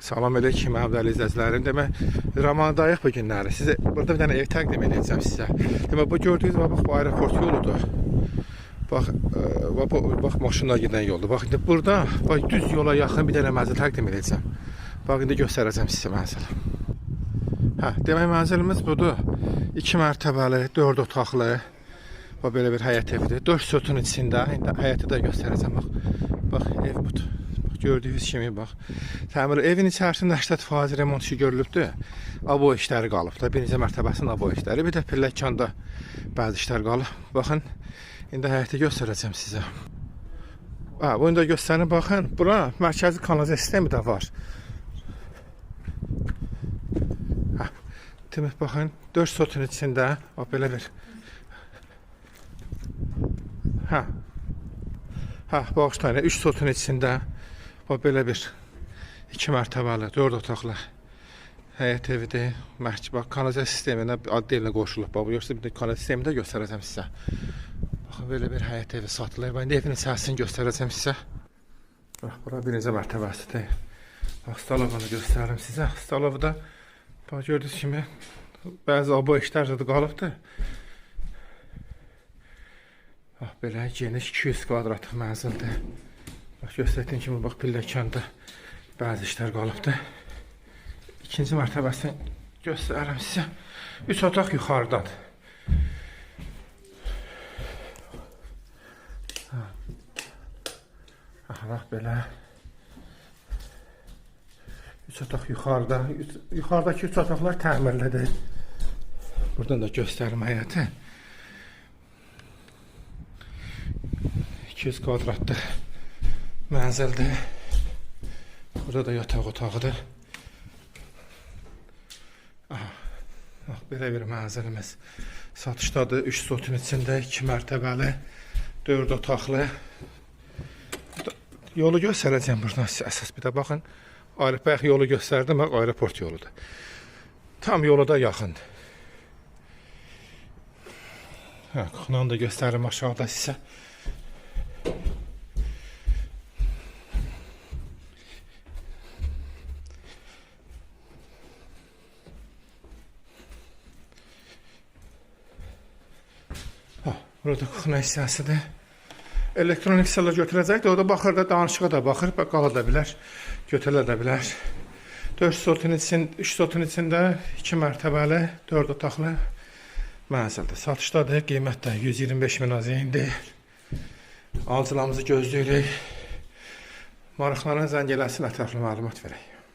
Salam aleyküm əvvəl izləyicilərim. Demək, Ramazandayıq bu günləri. Sizə burada bir dənə ev təqdim edəcəm sizə. Demək, bu gördüyünüz bax bu aeroport yoludur. Bax maşınlar gedən yoldur. Bax indi burada bax düz yola yaxın bir dənə mənzil təqdim edəcəm. Bax indi göstərəcəm sizə mənzil. Hə, demək mənzilimiz budur. 2 mərtəbəli, 4 otaqlı. Bax belə bir həyət evidir. 4 sütun içində. İndi həyəti də göstərəcəm bax ev budur. Gördüyünüz kimi bax. Təmir evin içərisində 80% remont işi görülübdür. Abo işləri qalıbdır. Birinci mərtəbəsinin abo işləri, bir də pilləkanda bəzi işlər qalıb. Baxın, indi həyəti göstərəcəm sizə. Ha, bunu da göstərin baxın. Bura mərkəzi kanalizasiya sistemi də var. Ha, demək baxın, 4 sotun içində bax belə bir. Ha. Ha, bağışlayın, 3 sotun içində bax belə bir 2 mərtəbəli, 4 otaqlı həyət evidir. Bax, kanalizasiya sisteminə adlı qoşulub. Bax, yoxsa bir də kanalizasiya sistemini də göstərəcəm sizə. Baxın, belə bir həyət evi satılır. Bax, indi evin içərisini göstərəcəm sizə. Bax, bura birinci mərtəbəsidir. Bax, stalovunu göstərim sizə. Stalovda, bax, gördüyünüz kimi bəzi abo işlər də qalıbdır. Bax, belə geniş 200 kvadratlıq mənzildir. Bax, göstərdiyim kimi, bax, pilləkanda bəzi işlər qalıbdır. İkinci mərtəbəsini göstərirəm sizə. 3 otaq yuxarıdadır. Bax, belə. 3 otaq yuxarıda. Yuxarıdakı 3 otaqlar təmirlidir. Buradan da göstərim həyəti. 200 kvadratlıq mənzildir. Burada da yataq otağıdır. Bax, belə bir mənzilimiz satışdadır. 3 sotun içində 2 mərtəbəli, 4 otaqlı. Yolu göstərəcəm buradan əsas. Bir də baxın, bayaq yolu göstərdim, bax, aeroport yoludur. Tam yolu da yaxındır. Hə, kuxunanı da göstərim aşağıda sizə. Burada kuxuna hissəsidir. Elektronik hissələr götürəcəkdir. O da baxır da, danışığa da baxır. Qala da bilər, götürələ də bilər. 3 sotun içində 2 mərtəbəli, 4 otaqlı mənzildir. Satışdadır. Qiymət də 125 min azeyindir. Alıcılarımızı gözləyirik. Maraqlanan zəng eləsin, ətraflı məlumat verək.